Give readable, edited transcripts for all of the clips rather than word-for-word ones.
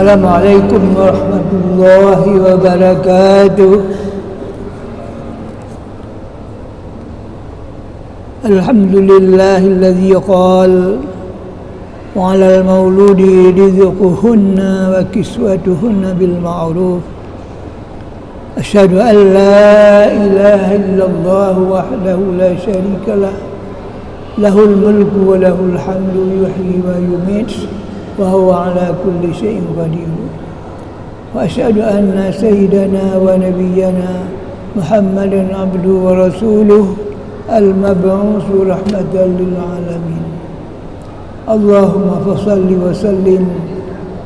Assalamualaikum warahmatullahi wabarakatuh. Alhamdulillahilladzi qala wa 'alal mauludi rizquhunna wa kiswatuhunna bil ma'ruf. Asyhadu an la ilaha illallah wahdahu la syarika lah. Lahul mulku wa lahul hamdu yuhyi wa yumiit wa huwa ala kulli syai'in qadir. Wa asyhadu anna sayyidana wa nabiyyana Muhammadan abduhu wa rasuluh al-mab'uts rahmatan lil alamin. Allahumma fashalli wa sallim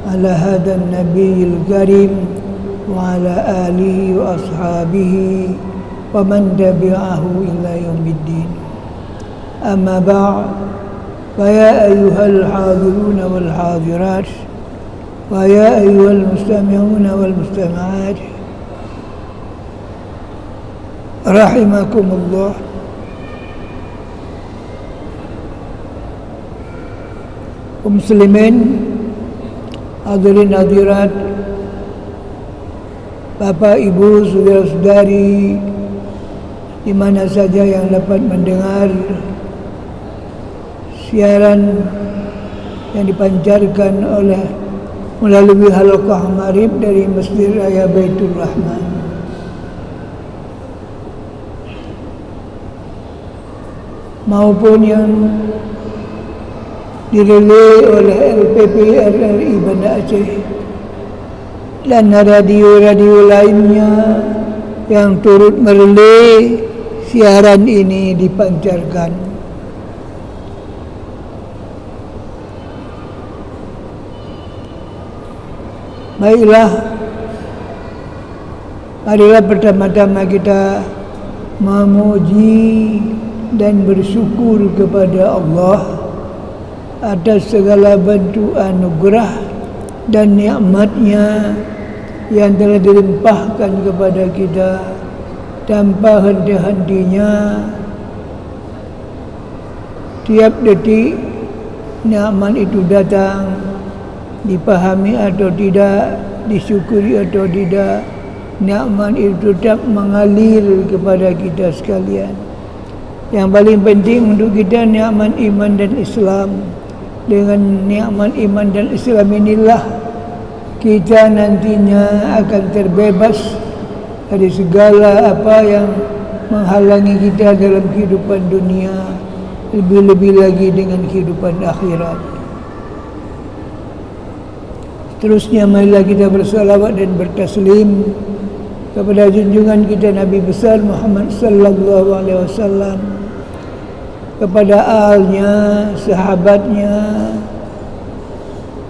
ala hadan nabiyil karim wa ala alihi wa ashabihi wa man tabi'ahu ila yaumiddin. Amma ba'd. فيا أيها الحاضرون والحاضرات ويا أيها المستمعون والمستمعات رحمكم الله. Muslimin, hadirin hadirat, Bapak Ibu, saudara-saudari di mana saja yang dapat mendengar siaran yang dipancarkan oleh melalui halaqah Maghrib dari Masjid Raya Baitur Rahman. Maupun yang direlay oleh LPP RRI Banda Aceh dan radio-radio lainnya yang turut merelay siaran ini dipancarkan. Baiklah, marilah pertama-tama kita memuji dan bersyukur kepada Allah atas segala bentuk anugerah dan nikmat-Nya yang telah dilimpahkan kepada kita tanpa henti-hentinya. Tiap detik nikmat itu datang, dipahami atau tidak, disyukuri atau tidak, nikmat itu tetap mengalir kepada kita sekalian. Yang paling penting untuk kita nikmat iman dan Islam. Dengan nikmat iman dan Islam inilah kita nantinya akan terbebas dari segala apa yang menghalangi kita dalam kehidupan dunia, lebih-lebih lagi dengan kehidupan akhirat. Terusnya marilah kita bersalawat dan bertaslim kepada junjungan kita Nabi besar Muhammad sallallahu alaihi wasallam, kepada ahlinya, sahabatnya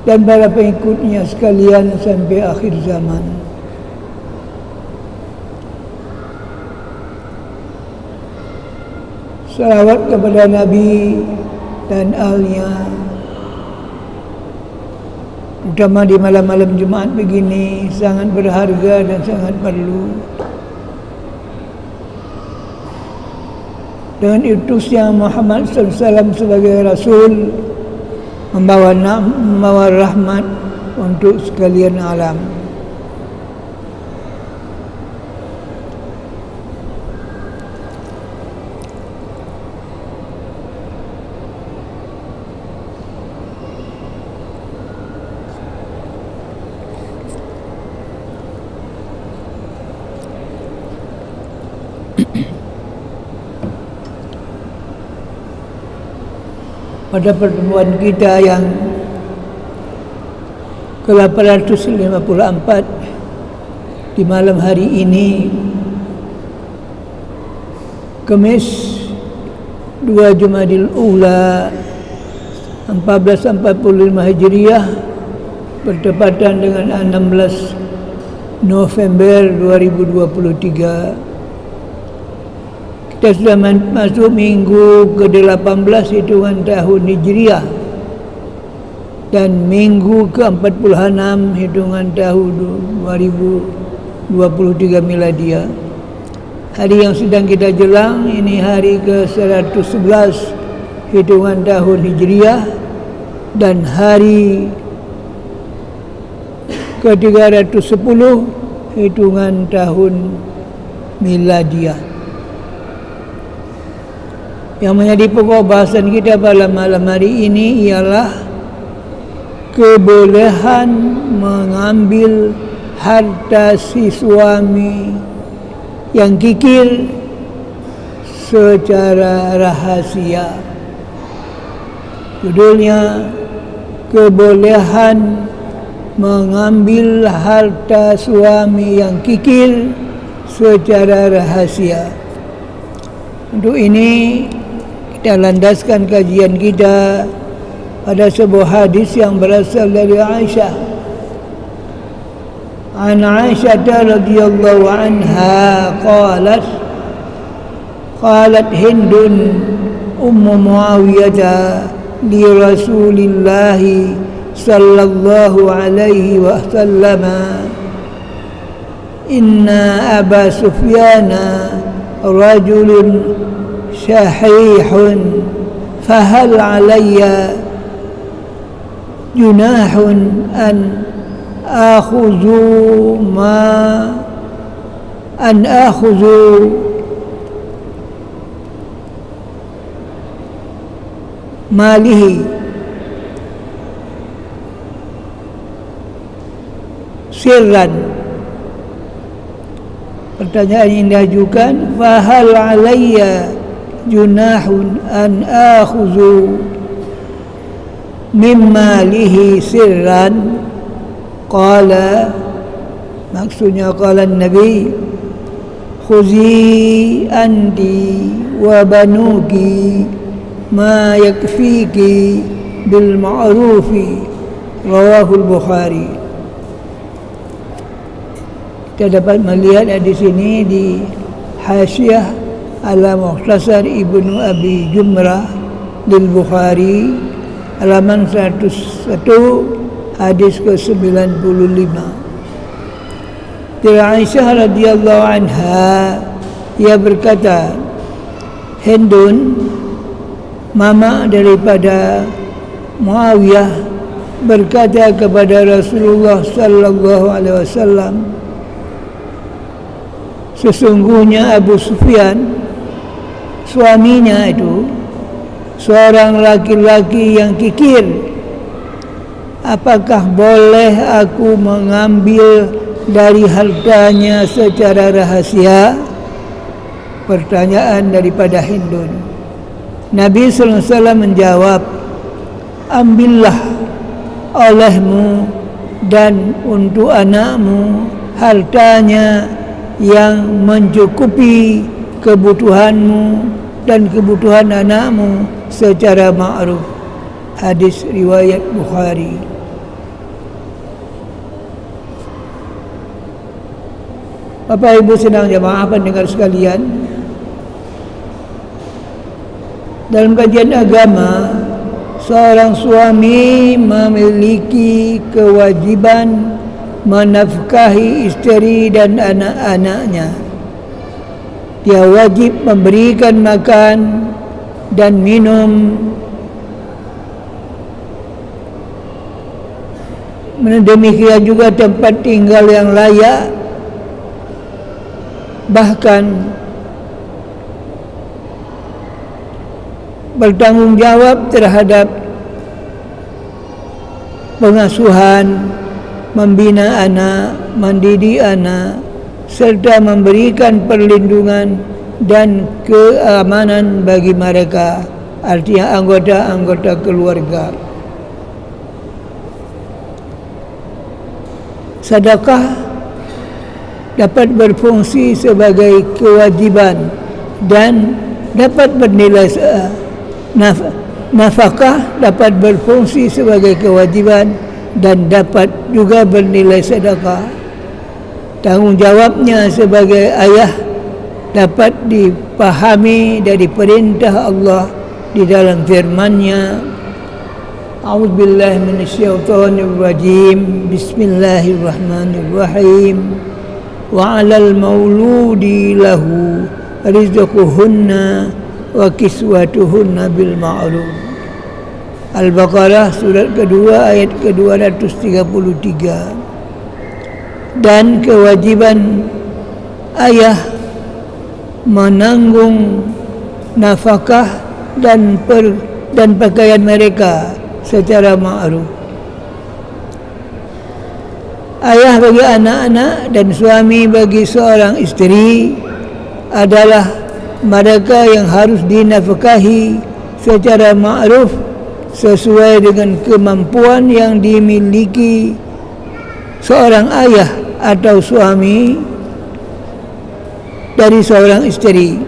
dan para pengikutnya sekalian sampai akhir zaman. Salawat kepada Nabi dan ahlinya, terutama di malam-malam Jumaat begini, sangat berharga dan sangat perlu. Dengan utusnya Muhammad SAW sebagai Rasul, membawa rahmat untuk sekalian alam. Pada pertemuan kita yang ke-854 di malam hari ini, Kamis 2 Jumadil Ula 1445 Hijriah, bertepatan dengan 16 November 2023. Kita sudah masuk minggu ke-18 hitungan tahun Hijriah dan minggu ke-46 hitungan tahun 2023 Miladiah. Hari yang sedang kita jelang ini hari ke-111 hitungan tahun Hijriah dan hari ke-310 hitungan tahun miladiah. Yang menjadi pokok bahasan kita pada malam hari ini ialah kebolehan mengambil harta si suami yang kikir secara rahasia. Judulnya, kebolehan mengambil harta suami yang kikir secara rahasia. Untuk ini kita landaskan kajian kita pada sebuah hadis yang berasal dari Aisyah. An Aisyah radhiyallahu anha qalat Hindun ummu Muawiyah li Rasulillah sallallahu alaihi wasallam, inna Aba Sufyana rajulun syahihun fahal alayya junahun an akhuzu malihi sirran. Pertanyaan yang diajukan, fahal alayya junahun an akhuzu mimma lihi sirran. Qala, maksudnya qala Nabi, khuzi anti wa banuki ma yakfiki bil ma'rufi, rawahul Bukhari. Kita dapat melihat di sini di Hasyiah ala Mukhtasar Ibnu Abi Jumrah lil Bukhari, halaman 101, hadis ke-95. Dari Aisyah radhiyallahu anha, ia berkata, Hindun, mama daripada Muawiyah, berkata kepada Rasulullah sallallahu alaihi wasallam, sesungguhnya Abu Sufyan, suaminya itu seorang laki-laki yang kikir. Apakah boleh aku mengambil dari hartanya secara rahasia? Pertanyaan daripada Hindun. Nabi sallallahu alaihi wasallam menjawab, ambillah olehmu dan untuk anakmu hartanya yang mencukupi kebutuhanmu dan kebutuhan anakmu secara ma'ruf. Hadis riwayat Bukhari. Bapak Ibu sedang jemaah pendengar sekalian, dalam kajian agama, seorang suami memiliki kewajiban menafkahi istri dan anak-anaknya. Dia wajib memberikan makan dan minum, demikian juga tempat tinggal yang layak, bahkan bertanggung jawab terhadap pengasuhan, membina anak, mendidik anak, serta memberikan perlindungan dan keamanan bagi mereka, artinya anggota-anggota keluarga. Sedekah dapat berfungsi sebagai kewajiban dan dapat bernilai nafkah dapat berfungsi sebagai kewajiban dan dapat juga bernilai sedekah. Tanggung jawabnya sebagai ayah dapat dipahami dari perintah Allah di dalam firman-Nya, A'udzubillahi minasyaitonirrajim, Bismillahirrahmanirrahim, wa 'alal mauludi lahu rizquhunna wa kiswatuhunna bil ma'ruf. Al-Baqarah surat kedua ayat ke-233. dan kewajiban ayah menanggung nafkah dan pakaian mereka secara ma'ruf. Ayah bagi anak-anak dan suami bagi seorang isteri adalah mereka yang harus dinafkahi secara ma'ruf sesuai dengan kemampuan yang dimiliki seorang ayah atau suami dari seorang isteri.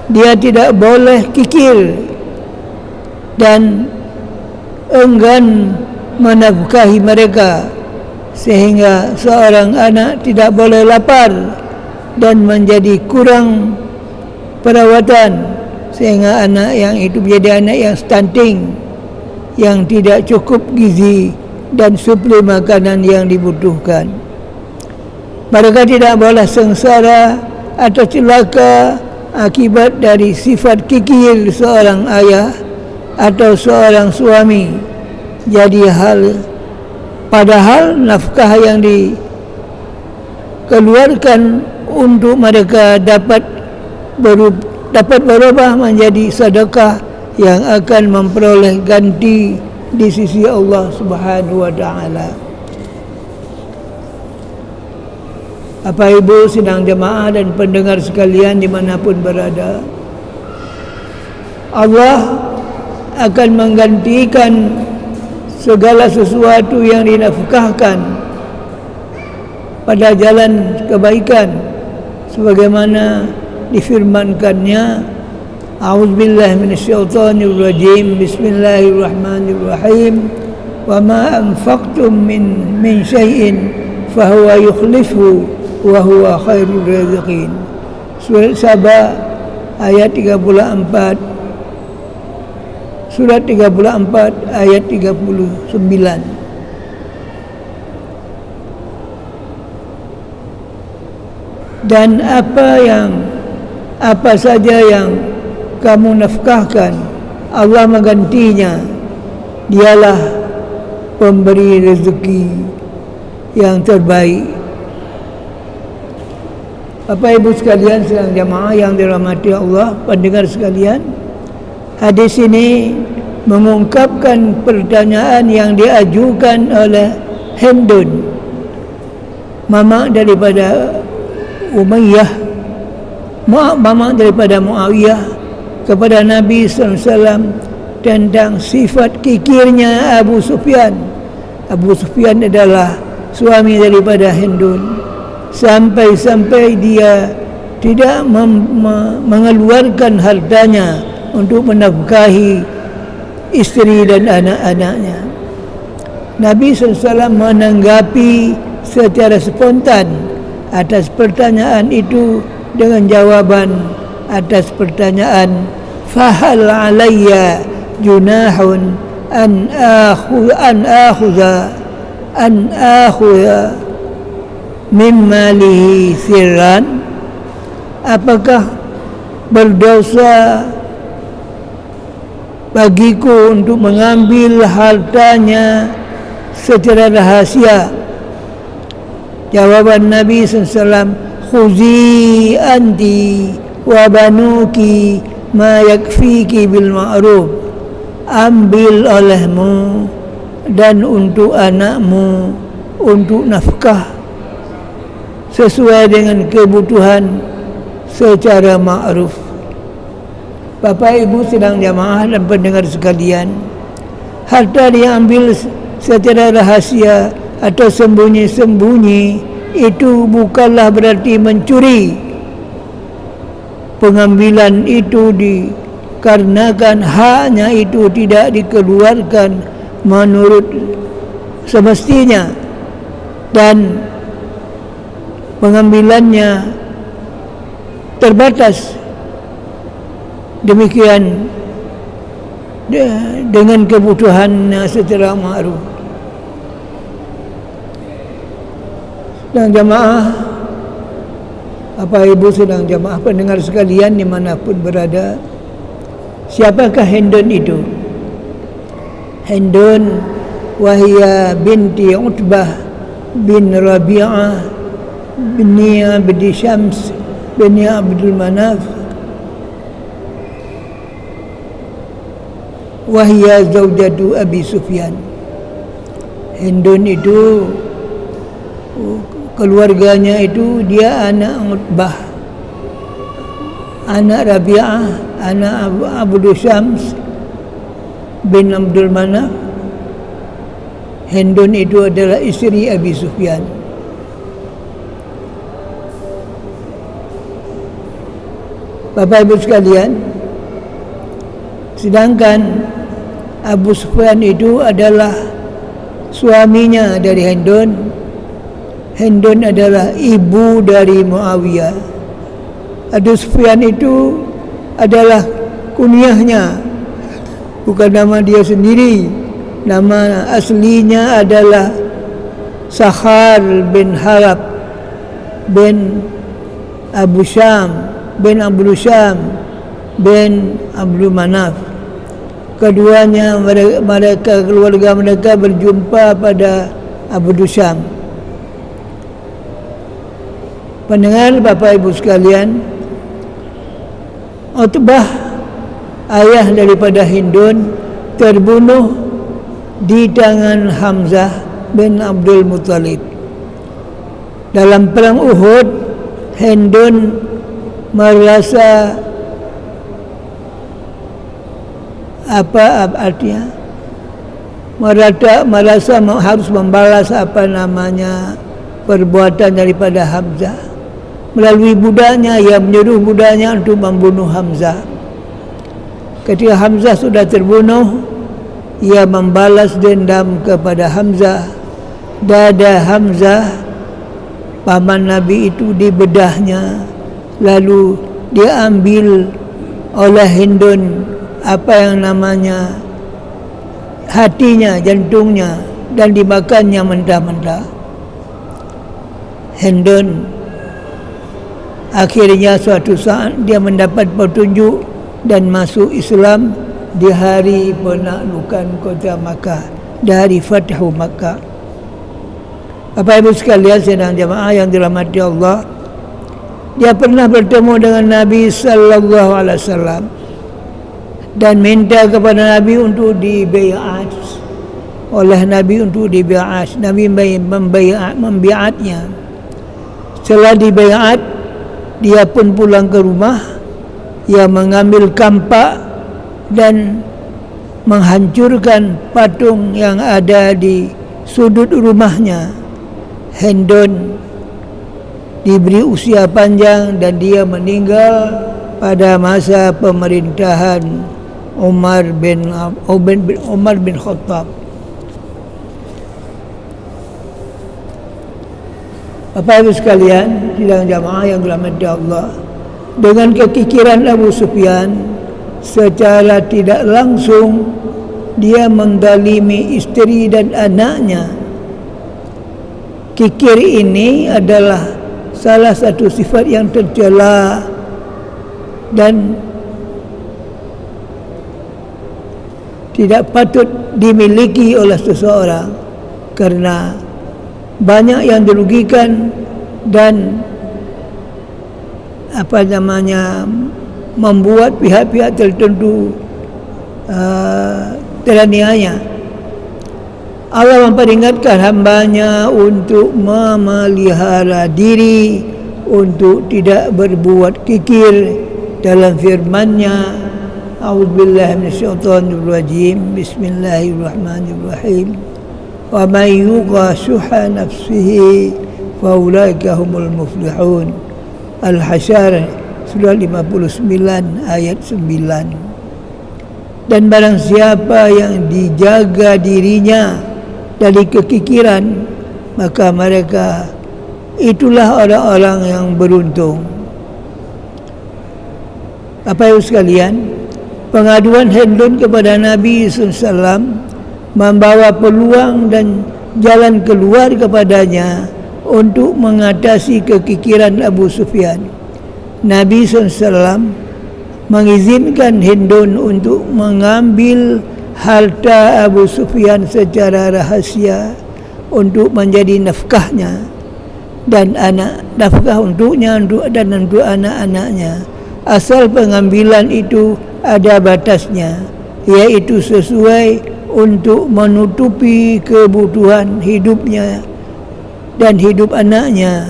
Dia tidak boleh kikir dan enggan menafkahi mereka, sehingga seorang anak tidak boleh lapar dan menjadi kurang perawatan, sehingga anak yang itu menjadi anak yang stunting, yang tidak cukup gizi dan suplai makanan yang dibutuhkan. Mereka tidak boleh sengsara atau celaka akibat dari sifat kikir seorang ayah atau seorang suami. Jadi padahal nafkah yang dikeluarkan untuk mereka dapat berubah menjadi sedekah yang akan memperoleh ganti di sisi Allah Subhanahu wa taala. Bapak Ibu sidang jemaah dan pendengar sekalian dimanapun berada, Allah akan menggantikan segala sesuatu yang dinafkahkan pada jalan kebaikan sebagaimana difirmankannya, A'udzubillahi minasyaitonirrajim, Bismillahirrahmanirrahim, wa ma anfaqtum min syai'in fahuwa yukhlifuhu wa huwa khairur raziqin. Surat Saba ayat 34, surat 34 ayat 39. Dan apa saja yang kamu nafkahkan, Allah menggantinya. Dialah pemberi rezeki yang terbaik. Bapak Ibu sekalian sedang jamaah yang dirahmati Allah, pendengar sekalian, hadis ini mengungkapkan pertanyaan yang diajukan oleh Hindun, mama daripada Umayyah, mama daripada Muawiyah, kepada Nabi SAW tentang sifat kikirnya Abu Sufyan. Abu Sufyan adalah suami daripada Hindun, sampai-sampai dia tidak mengeluarkan hartanya untuk menafkahi isteri dan anak-anaknya. Nabi SAW menanggapi secara spontan atas pertanyaan itu dengan jawaban atas pertanyaan, fahal alayya junahun an akhudha min malihi sirran. Apakah berdosa bagiku untuk mengambil hartanya secara rahasia? Jawaban Nabi SAW, khuzi anti wa banuki ma yakfiki bil ma'ruf. Ambil olehmu dan untuk anakmu untuk nafkah sesuai dengan kebutuhan secara ma'ruf. Bapak Ibu sidang jamaah dan pendengar sekalian, harta diambil secara rahasia atau sembunyi-sembunyi itu bukanlah berarti mencuri. Pengambilan itu dikarenakan haknya itu tidak dikeluarkan menurut semestinya dan pengambilannya terbatas. Demikian dengan kebutuhan secara ma'ruf. Dan jamaah, Bapak Ibu sedang jamaah pendengar sekalian dimanapun berada, siapakah Hindun itu? Hindun wahia binti Utbah bin Rabi'ah bin Abd Syams bin Abdul Manaf, wahia zaujatu Abi Sufyan. Hindun itu keluarganya itu dia anak Utbah, anak Rabi'ah, anak Abd Syams bin Abdul Manaf. Hindun itu adalah isteri Abi Sufyan. Bapak Ibu sekalian, sedangkan Abu Sufyan itu adalah suaminya dari Hindun. Hindun adalah ibu dari Muawiyah. Abu Sufyan itu adalah kunyahnya, bukan nama dia sendiri. Nama aslinya adalah Sakhar bin Harab bin Abu Syam bin Abdul Syam bin Abdul Manaf. Keduanya mereka keluarga mereka berjumpa pada Abu Syam. Pendengar Bapak Ibu sekalian, Utbah ayah daripada Hindun terbunuh di tangan Hamzah bin Abdul Muttalib. Dalam perang Uhud, Hindun merasa apa artinya? Merasa harus membalas perbuatan daripada Hamzah melalui budaknya. Ia menyuruh budaknya untuk membunuh Hamzah. Ketika Hamzah sudah terbunuh, ia membalas dendam kepada Hamzah. Dada Hamzah, paman Nabi itu, dibedahnya, lalu dia ambil oleh Hindun apa yang namanya hatinya, jantungnya, dan dimakannya mentah-mentah. Hindun akhirnya suatu saat dia mendapat petunjuk dan masuk Islam di hari penaklukan kota Makkah, di hari Fathu Makkah. Bapak Ibu sekalian sedang jamaah yang dirahmati Allah, dia pernah bertemu dengan Nabi sallallahu alaihi wasallam dan minta kepada Nabi untuk dibaiat oleh Nabi untuk dibaiat. Nabi membiatnya. Setelah dibaiat, dia pun pulang ke rumah. Ia mengambil kampak dan menghancurkan patung yang ada di sudut rumahnya. Hindun diberi usia panjang dan dia meninggal pada masa pemerintahan Umar bin Khattab. Bapak Ibu sekalian, sidang jamaah yang dirahmati Allah, dengan kekikiran Abu Sufyan, secara tidak langsung dia mendalimi istri dan anaknya. Kikir ini adalah salah satu sifat yang tercela dan tidak patut dimiliki oleh seseorang, karena banyak yang dirugikan dan membuat pihak-pihak tertentu teraniaya. Allah memperingatkan hambanya untuk memelihara diri, untuk tidak berbuat kikir dalam firman-Nya. A'udzubillahi minasyaitonirrajim. Bismillahirrahmanirrahim. Wa may yuqa syuha nafsihi fa ulaika humul muflihun. Al-Hasyr surah 59 ayat 9. Dan barang siapa yang dijaga dirinya dari kekikiran, maka mereka itulah orang-orang yang beruntung. Bapak Ibu sekalian, pengaduan Hindun kepada Nabi SAW membawa peluang dan jalan keluar kepadanya untuk mengatasi kekikiran Abu Sufyan. Nabi SAW mengizinkan Hindun untuk mengambil harta Abu Sufyan secara rahasia, untuk menjadi nafkahnya dan nafkah untuknya dan untuk anak-anaknya, asal pengambilan itu ada batasnya, yaitu sesuai untuk menutupi kebutuhan hidupnya dan hidup anaknya,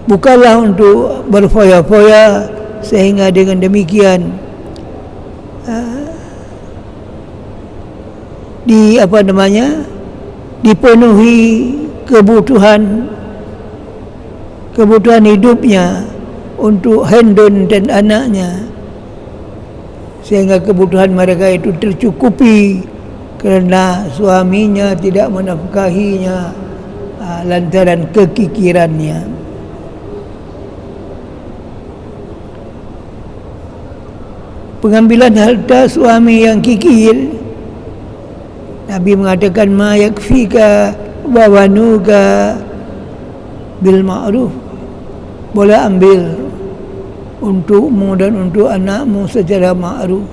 bukanlah untuk berfoya-foya, sehingga dengan demikian dipenuhi kebutuhan hidupnya untuk Hendon dan anaknya, sehingga kebutuhan mereka itu tercukupi kerana suaminya tidak menafkahinya lantaran kekikirannya. Pengambilan harta suami yang kikir, Nabi mengatakan ma yakfika wa wanuka bil ma'ruf, boleh ambil untukmu dan untuk anakmu secara ma'ruf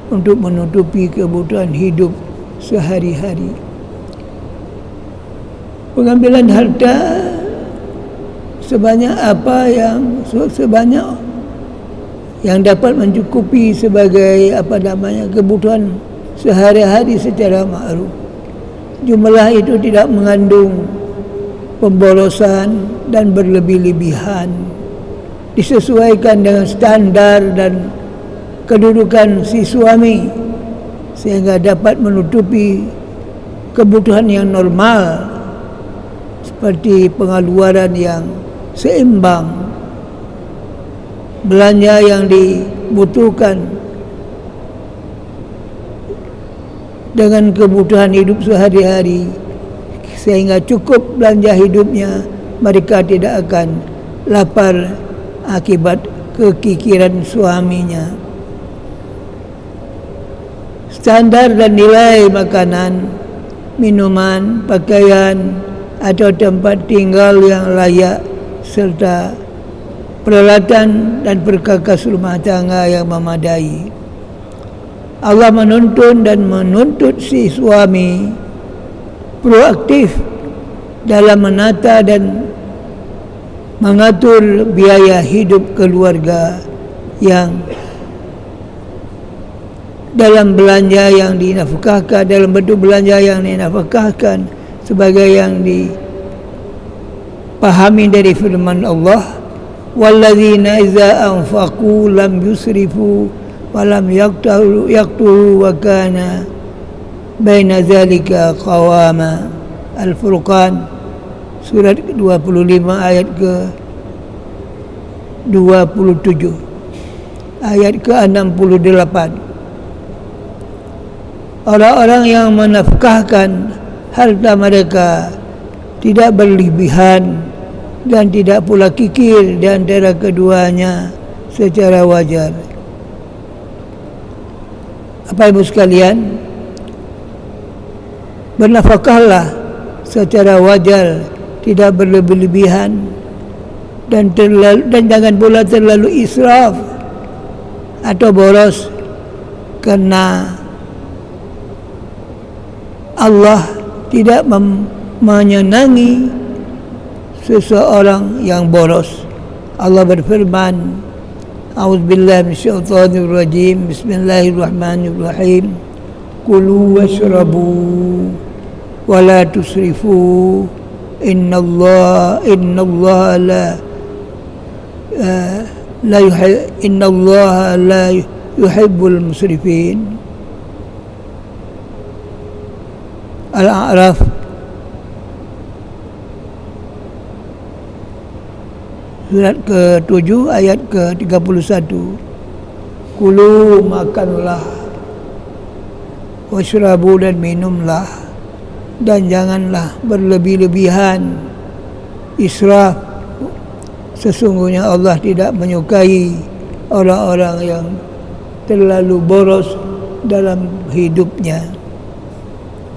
untuk menutupi kebutuhan hidup sehari-hari. Pengambilan harta sebanyak yang dapat mencukupi sebagai kebutuhan sehari-hari secara ma'ruf. Jumlah itu tidak mengandung pemborosan dan berlebih-lebihan, disesuaikan dengan standar dan kedudukan si suami, sehingga dapat menutupi kebutuhan yang normal seperti pengeluaran yang seimbang, belanja yang dibutuhkan dengan kebutuhan hidup sehari-hari, sehingga cukup belanja hidupnya. Mereka tidak akan lapar akibat kekikiran suaminya. Standar dan nilai makanan, minuman, pakaian atau tempat tinggal yang layak, serta peralatan dan perkakas rumah tangga yang memadai. Allah menuntun dan menuntut si suami proaktif dalam menata dan mengatur biaya hidup keluarga, yang dalam belanja yang dinafkahkan, dalam bentuk belanja yang dinafkahkan sebagai yang dipahami dari firman Allah, walladzina idza anfaqu lam yusrifu wa lam yaqturu wa kana baina zalika qawama. Al-Furqan surat 25 ayat ke-27, ayat ke-68. Orang-orang yang menafkahkan harta mereka tidak berlebihan dan tidak pula kikir di antara keduanya secara wajar. Bapak Ibu sekalian, bernafkahlah secara wajar, tidak berlebihan dan jangan pula terlalu israf atau boros, kerana Allah tidak menyenangi seseorang yang boros. Allah berfirman, A'udzubillahi minasyaitonirrajim, Bismillahirrahmanirrahim, Kulu washrabu wa la tusrifu innallaha la yuhibbul musrifin. Al-A'raf surat ke-7 ayat ke-31. Kulu, makanlah, washrabu, dan minumlah, dan janganlah berlebih-lebihan, israf. Sesungguhnya Allah tidak menyukai orang-orang yang terlalu boros dalam hidupnya.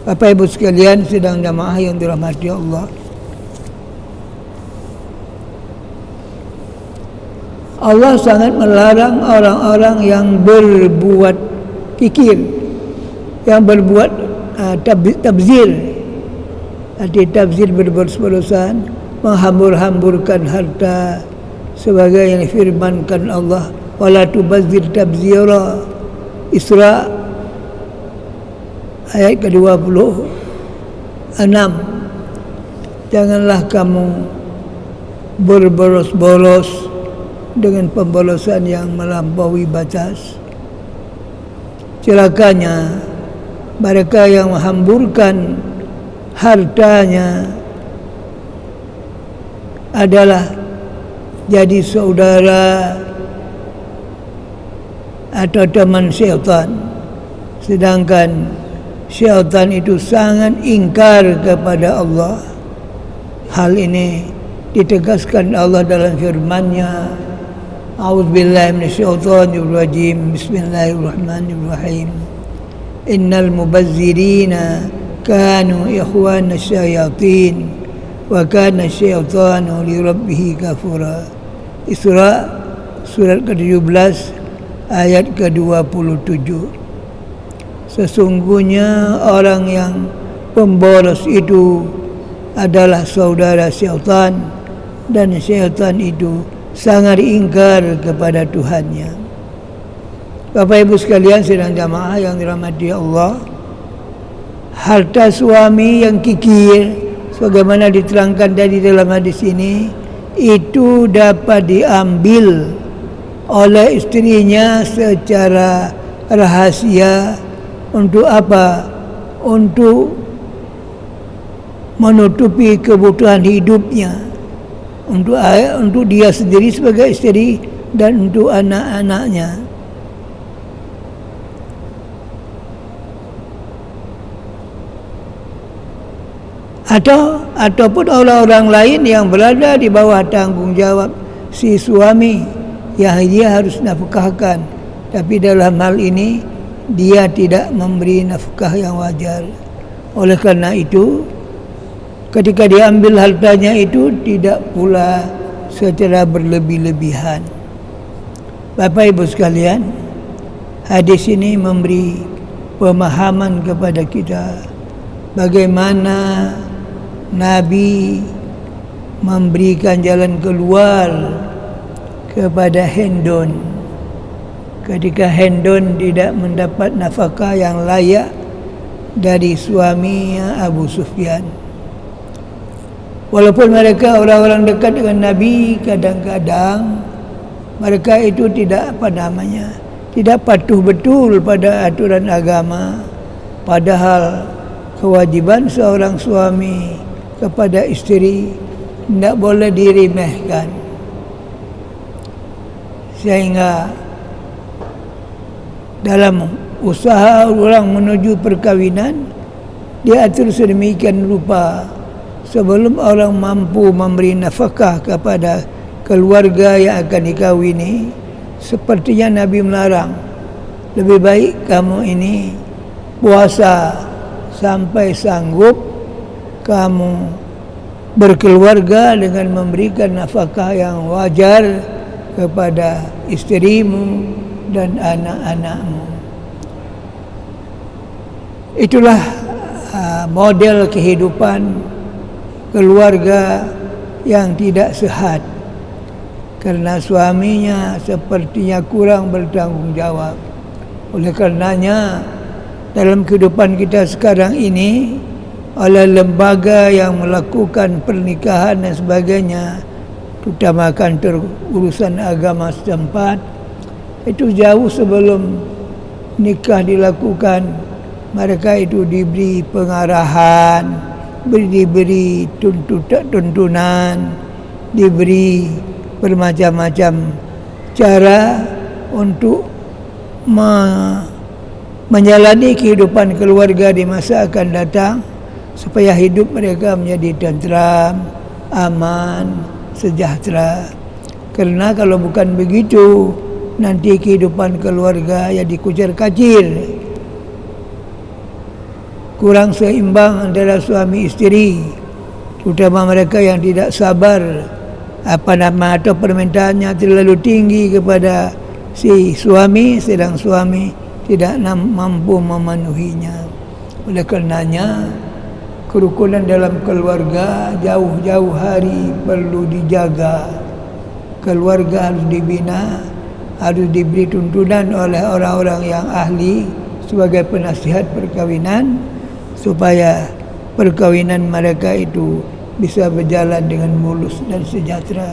Bapak Ibu sekalian, sedang jamaah yang dirahmati Allah, Allah sangat melarang orang-orang yang berbuat kikir, yang berbuat tabzir, arti tabzir berboros-borosan, menghambur-hamburkan harta, sebagai yang difirmankan Allah, wala tubazzir tabzira. Isra ayat ke-26. Janganlah kamu berboros-boros dengan pemborosan yang melampaui batas. Celakanya mereka yang menghamburkan hartanya adalah jadi saudara atau teman syaitan, sedangkan syaitan itu sangat ingkar kepada Allah. Hal ini ditegaskan Allah dalam firman-Nya, A'udzubillahi minasyaitonirrajim. Bismillahirrahmanirrahim. Innal mubazzirina kanu ikhwana syayatin wa kana syaitanu li rabbih kafura. Isra surat ke-17 ayat ke-27. Sesungguhnya orang yang pemboros itu adalah saudara syaitan, dan syaitan itu sangat ingkar kepada Tuhannya. Bapak Ibu sekalian sedang jamaah yang dirahmati Allah, harta suami yang kikir sebagaimana diterangkan dari dalam hadis ini, itu dapat diambil oleh istrinya secara rahasia. Untuk apa? Untuk menutupi kebutuhan hidupnya, untuk dia sendiri sebagai istri dan untuk anak-anaknya. Ataupun orang-orang lain yang berada di bawah tanggungjawab si suami yang dia harus nafkahkan, tapi dalam hal ini dia tidak memberi nafkah yang wajar. Oleh karena itu, ketika diambil hartanya itu tidak pula secara berlebih-lebihan. Bapak Ibu sekalian, hadis ini memberi pemahaman kepada kita bagaimana Nabi memberikan jalan keluar kepada Hendon ketika Hendon tidak mendapat nafkah yang layak dari suaminya Abu Sufyan. Walaupun mereka orang-orang dekat dengan Nabi, kadang-kadang mereka itu tidak patuh betul pada aturan agama, padahal kewajiban seorang suami kepada istri tidak boleh diremehkan. Sehingga dalam usaha orang menuju perkawinan diatur sedemikian rupa, sebelum orang mampu memberi nafkah kepada keluarga yang akan dikawini, sepertinya Nabi melarang, lebih baik kamu ini puasa sampai sanggup kamu berkeluarga dengan memberikan nafkah yang wajar kepada istrimu dan anak-anakmu. Itulah model kehidupan keluarga yang tidak sehat, karena suaminya sepertinya kurang bertanggung jawab. Oleh karenanya dalam kehidupan kita sekarang ini, oleh lembaga yang melakukan pernikahan dan sebagainya, terutama kantor urusan agama setempat, itu jauh sebelum nikah dilakukan, mereka itu diberi pengarahan, diberi tuntunan, diberi bermacam-macam cara untuk menjalani kehidupan keluarga di masa akan datang, supaya hidup mereka menjadi tentram, aman, sejahtera. Karena kalau bukan begitu, nanti kehidupan keluarga yang dikucar-kacir, kurang seimbang antara suami istri, terutama mereka yang tidak sabar atau permintaannya terlalu tinggi kepada si suami, sedang suami tidak mampu memenuhinya. Oleh karenanya kerukunan dalam keluarga jauh-jauh hari perlu dijaga. Keluarga harus dibina, harus diberi tuntunan oleh orang-orang yang ahli sebagai penasihat perkawinan supaya perkawinan mereka itu bisa berjalan dengan mulus dan sejahtera.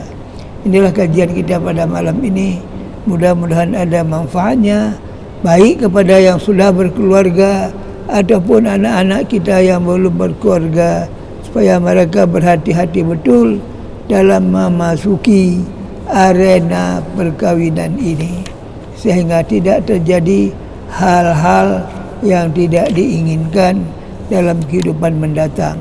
Inilah kajian kita pada malam ini. Mudah-mudahan ada manfaatnya, baik kepada yang sudah berkeluarga ataupun anak-anak kita yang belum berkeluarga, supaya mereka berhati-hati betul dalam memasuki arena perkawinan ini, sehingga tidak terjadi hal-hal yang tidak diinginkan dalam kehidupan mendatang.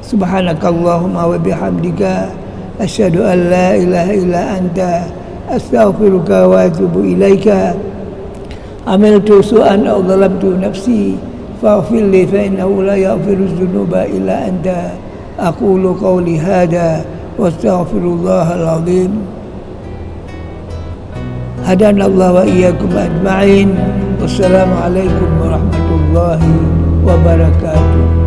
Subhanakallahumma wa bihamdika asyhadu an la ilaha illa anta astaghfiruka wa atubu ilaika. Amiltu su'an aw dhalamtu nafsi faghfir li fa innahu la yaghfiru dzunuba illa anta. Aqulu qawli hadha wa astaghfirullahal azim. Hadanallahu wa iyyakum ajma'in. Wassalamu alaikum warahmatullahi wabarakatuh.